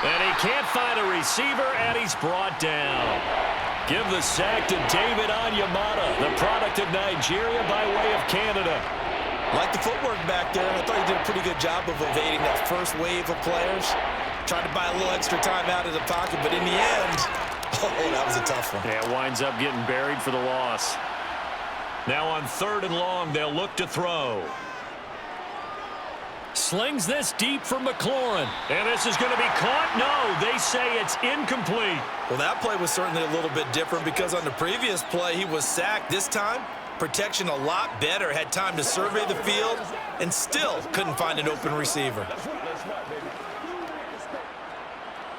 Speaker 1: And he can't find a receiver, and he's brought down. Give the sack to David Onyemata, the product of Nigeria by way of Canada.
Speaker 5: Like the footwork back there, I thought he did a pretty good job of evading that first wave of players. Tried to buy a little extra time out of the pocket, but in the end, oh, that was a tough one.
Speaker 1: Yeah, winds up getting buried for the loss. Now on 3rd and long, they'll look to throw. Slings this deep for McLaurin. And this is going to be caught? No, they say it's incomplete.
Speaker 5: Well, that play was certainly a little bit different because on the previous play, he was sacked. This time, protection a lot better. Had time to survey the field and still couldn't find an open receiver.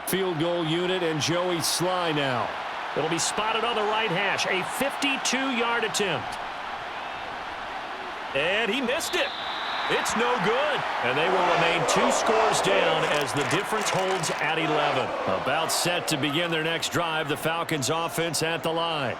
Speaker 3: Field goal unit and Joey Sly now.
Speaker 1: It'll be spotted on the right hash. A 52-yard attempt. And he missed it. It's no good. And they will remain 2 scores down as the difference holds at 11.
Speaker 3: About set to begin their next drive, the Falcons offense at the line.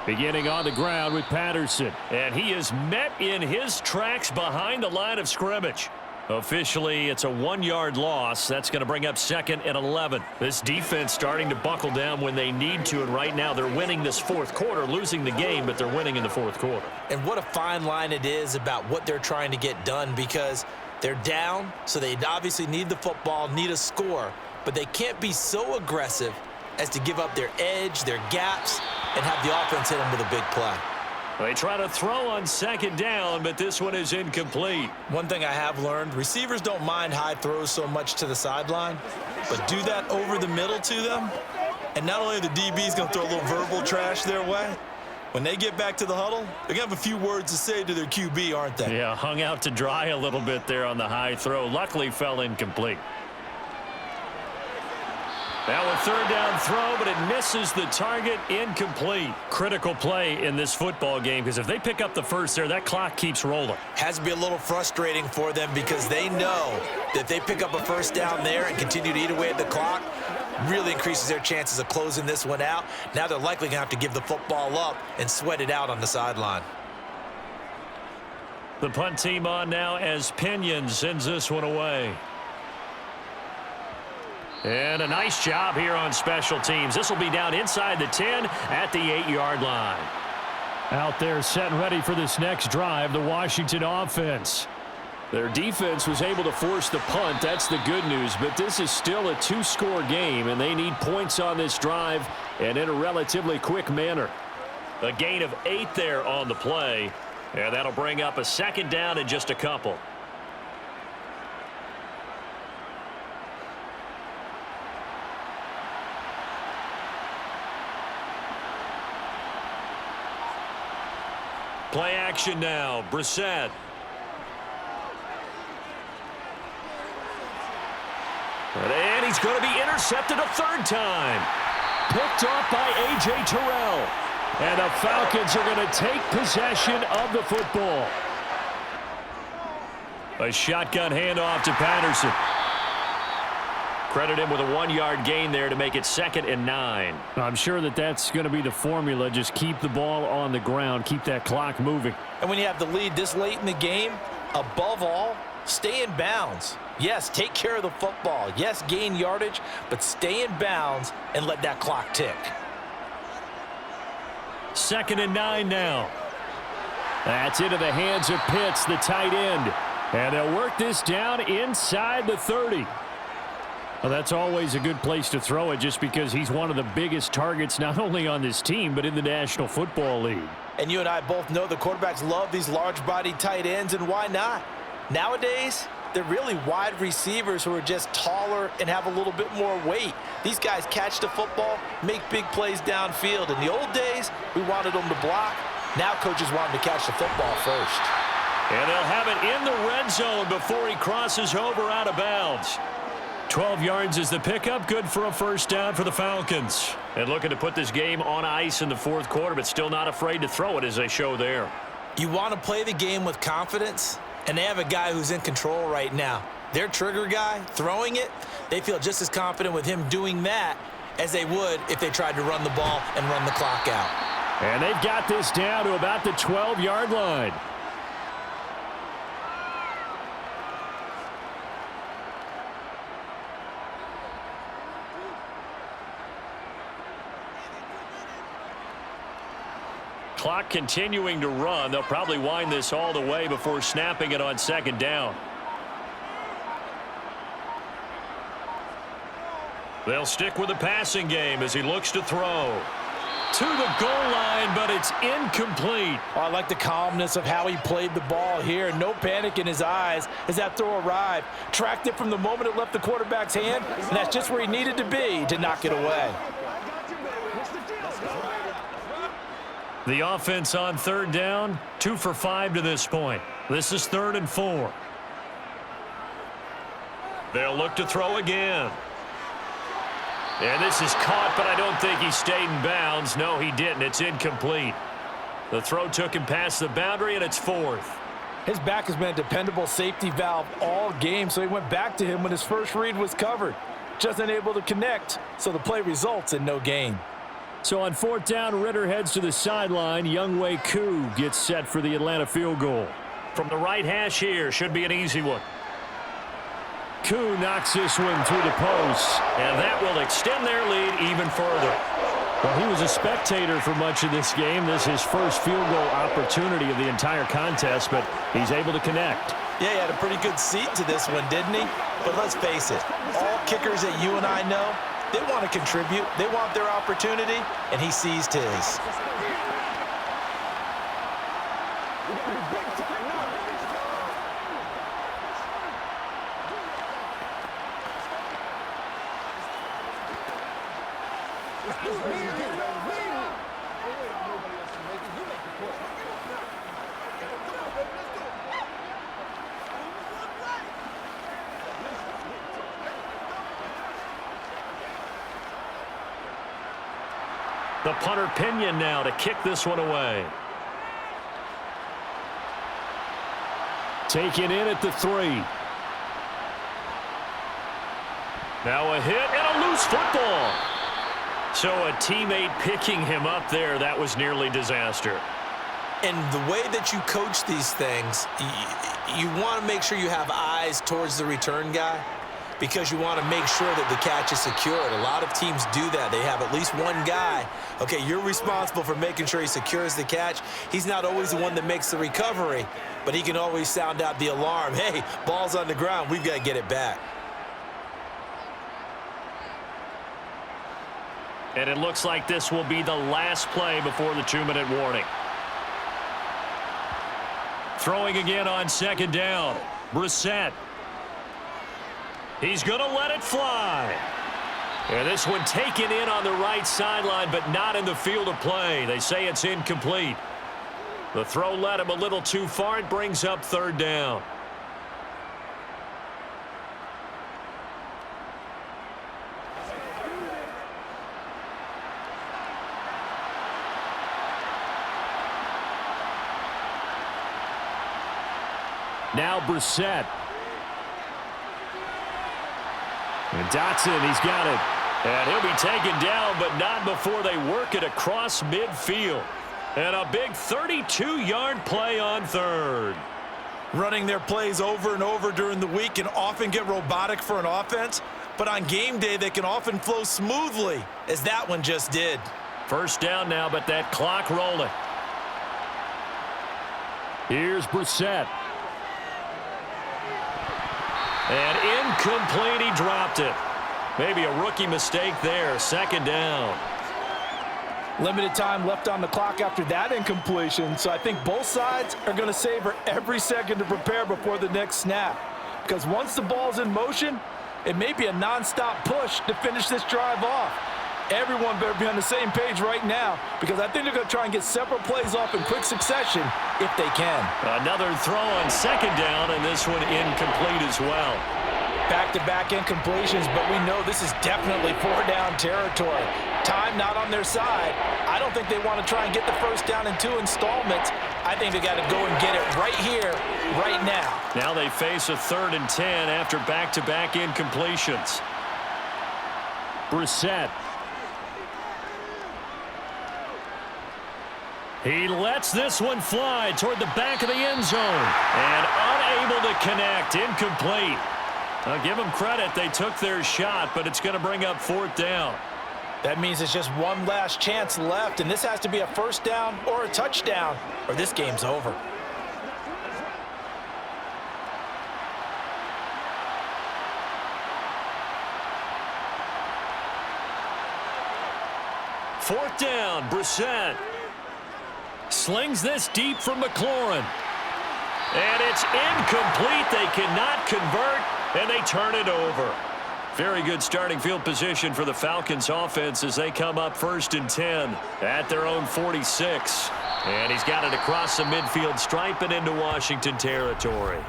Speaker 3: Beginning on the ground with Patterson.
Speaker 1: And he is met in his tracks behind the line of scrimmage. Officially, it's a 1-yard loss. That's going to bring up 2nd and 11. This defense starting to buckle down when they need to, and right now they're winning this 4th quarter, losing the game, but they're winning in the 4th quarter.
Speaker 2: And what a fine line it is about what they're trying to get done, because they're down, so they obviously need the football, need a score, but they can't be so aggressive as to give up their edge, their gaps, and have the offense hit them with a big play.
Speaker 1: They try to throw on 2nd down, but this one is incomplete.
Speaker 5: One thing I have learned, receivers don't mind high throws so much to the sideline, but do that over the middle to them, and not only are the DBs going to throw a little verbal trash their way, when they get back to the huddle, they're going to have a few words to say to their QB, aren't they?
Speaker 1: Yeah, hung out to dry a little bit there on the high throw. Luckily fell incomplete. Now a 3rd down throw, but it misses the target, incomplete. Critical play in this football game, because if they pick up the first there, that clock keeps rolling.
Speaker 2: Has to be a little frustrating for them because they know that if they pick up a 1st down there and continue to eat away at the clock, really increases their chances of closing this one out. Now they're likely going to have to give the football up and sweat it out on the sideline.
Speaker 1: The punt team on now as Pinion sends this one away. And a nice job here on special teams. This will be down inside the 10 at the 8-yard line.
Speaker 3: Out there set and ready for this next drive, the Washington offense. Their defense was able to force the punt. That's the good news, but this is still a 2-score game, and they need points on this drive and in a relatively quick manner.
Speaker 1: A gain of 8 there on the play, and that'll bring up a 2nd down in just a couple. Play action now. Brissett. And he's going to be intercepted a 3rd time.
Speaker 3: Picked off by A.J. Terrell. And the Falcons are going to take possession of the football.
Speaker 1: A shotgun handoff to Patterson. Credit him with a 1-yard gain there to make it 2nd and 9.
Speaker 3: I'm sure that that's going to be the formula. Just keep the ball on the ground. Keep that clock moving.
Speaker 5: And when you have the lead this late in the game, above all, stay in bounds. Yes, take care of the football. Yes, gain yardage, but stay in bounds and let that clock tick.
Speaker 1: 2nd and 9 now.
Speaker 3: That's into the hands of Pitts, the tight end. And they'll work this down inside the 30. Well, that's always a good place to throw it just because he's one of the biggest targets not only on this team but in the National Football League.
Speaker 5: And you and I both know the quarterbacks love these large-bodied tight ends, and why not? Nowadays, they're really wide receivers who are just taller and have a little bit more weight. These guys catch the football, make big plays downfield. In the old days, we wanted them to block. Now coaches want them to catch the football first.
Speaker 1: And they'll have it in the red zone before he crosses over out of bounds. 12 yards is the pickup. Good for a first down for the Falcons. And looking to put this game on ice in the fourth quarter, but still not afraid to throw it as they show there.
Speaker 2: You want to play the game with confidence, and they have a guy who's in control right now. Their trigger guy, throwing it, they feel just as confident with him doing that as they would if they tried to run the ball and run the clock out.
Speaker 3: And they've got this down to about the 12-yard line.
Speaker 1: Clock continuing to run. They'll probably wind this all the way before snapping it on second down. They'll stick with the passing game as he looks to throw. To the goal line, but it's incomplete.
Speaker 5: Oh, I like the calmness of how he played the ball here. No panic in his eyes as that throw arrived. Tracked it from the moment it left the quarterback's hand, and that's just where he needed to be to knock it away.
Speaker 1: The offense on third down, 2 for 5 to this point. This is 3rd and 4. They'll look to throw again. And this is caught, but I don't think he stayed in bounds. No, he didn't. It's incomplete. The throw took him past the boundary, and it's 4th.
Speaker 5: His back has been a dependable safety valve all game, so he went back to him when his first read was covered. Just unable to connect, so the play results in no gain.
Speaker 3: So on 4th down, Ritter heads to the sideline. Younghoe Koo gets set for the Atlanta field goal.
Speaker 1: From the right hash here, should be an easy one.
Speaker 3: Koo knocks this one through the post.
Speaker 1: And that will extend their lead even further.
Speaker 3: Well, he was a spectator for much of this game. This is his first field goal opportunity of the entire contest, but he's able to connect.
Speaker 5: Yeah, he had a pretty good seat to this one, didn't he? But let's face it, all kickers that you and I know, they want to contribute. They want their opportunity, and he seized his.
Speaker 1: The punter Pinion now to kick this one away.
Speaker 3: Taken in at the 3.
Speaker 1: Now a hit and a loose football. So a teammate picking him up there, that was nearly disaster.
Speaker 2: And the way that you coach these things, you want to make sure you have eyes towards the return guy, because you want to make sure that the catch is secured. A lot of teams do that. They have at least one guy. Okay, you're responsible for making sure he secures the catch. He's not always the one that makes the recovery, but he can always sound out the alarm. Hey, ball's on the ground. We've got to get it back.
Speaker 1: And it looks like this will be the last play before the 2-minute warning. Throwing again on second down. Brissett. He's going to let it fly. And this one taken in on the right sideline, but not in the field of play. They say it's incomplete. The throw led him a little too far. It brings up 3rd down.
Speaker 3: Now Brissett. And Dotson, he's got it.
Speaker 1: And he'll be taken down, but not before they work it across midfield. And a big 32-yard play on 3rd.
Speaker 5: Running their plays over and over during the week can often get robotic for an offense, but on game day they can often flow smoothly, as that one just did.
Speaker 1: First down now, but that clock rolling.
Speaker 3: Here's Brissett.
Speaker 1: And incomplete, he dropped it. Maybe a rookie mistake there. 2nd down.
Speaker 5: Limited time left on the clock after that incompletion, so I think both sides are going to savor every second to prepare before the next snap. Because once the ball's in motion, it may be a nonstop push to finish this drive off. Everyone better be on the same page right now, because I think they're going to try and get several plays off in quick succession if they can.
Speaker 1: Another throw on 2nd down, and this one incomplete as well.
Speaker 5: Back-to-back incompletions, but we know this is definitely four-down territory. Time not on their side. I don't think they want to try and get the first down in 2 installments. I think they got to go and get it right here, right now.
Speaker 3: Now they face a 3rd and 10 after back-to-back incompletions. Brissett. He lets this one fly toward the back of the end zone. And unable to connect. Incomplete. I'll give them credit. They took their shot, but it's going to bring up 4th down.
Speaker 5: That means it's just one last chance left, and this has to be a first down or a touchdown, or this game's over.
Speaker 3: Fourth down, Brissett. Slings this deep from McLaurin. And it's incomplete. They cannot convert, and they turn it over. Very good starting field position for the Falcons offense as they come up 1st and 10 at their own 46. And he's got it across the midfield stripe and into Washington territory.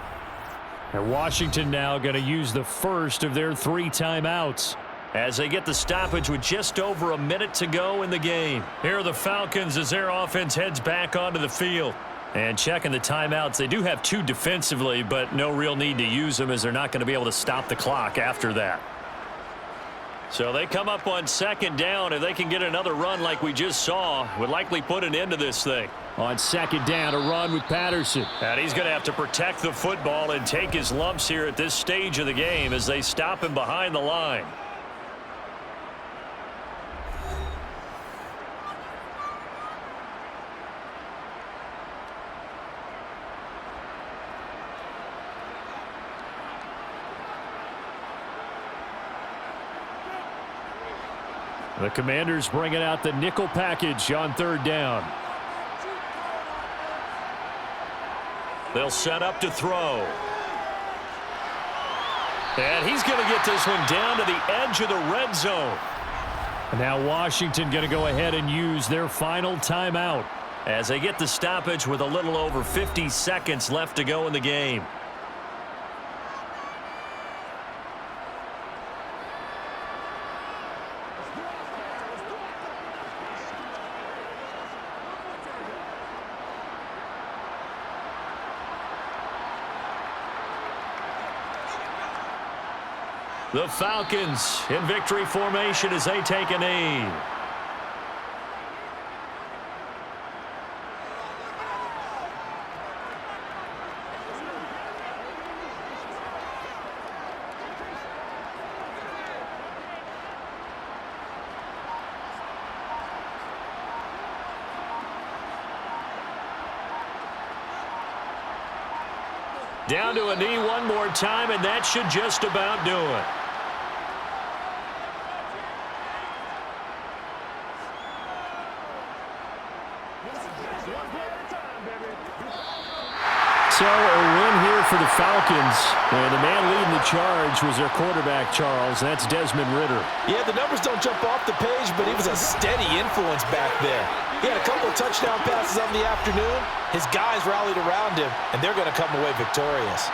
Speaker 1: And Washington now going to use the first of their 3 timeouts
Speaker 3: as they get the stoppage with just over a minute to go in the game.
Speaker 1: Here are the Falcons as their offense heads back onto the field. And checking the timeouts, they do have 2 defensively, but no real need to use them as they're not going to be able to stop the clock after that.
Speaker 3: So they come up on 2nd down. If they can get another run like we just saw, would likely put an end to this thing.
Speaker 1: On 2nd down, a run with Patterson.
Speaker 3: And he's going to have to protect the football and take his lumps here at this stage of the game as they stop him behind the line.
Speaker 1: The Commanders bringing out the nickel package on 3rd down.
Speaker 3: They'll set up to throw. And he's going to get this one down to the edge of the red zone.
Speaker 1: And now Washington going to go ahead and use their final timeout
Speaker 3: as they get the stoppage with a little over 50 seconds left to go in the game. The Falcons in victory formation as they take a knee. Down to a knee one more time, and that should just about do it.
Speaker 1: So a win here for the Falcons, and the man leading the charge was their quarterback, Charles. That's Desmond Ridder.
Speaker 5: Yeah, the numbers don't jump off the page, but he was a steady influence back there. He had a couple of touchdown passes on the afternoon. His guys rallied around him, and they're going to come away victorious.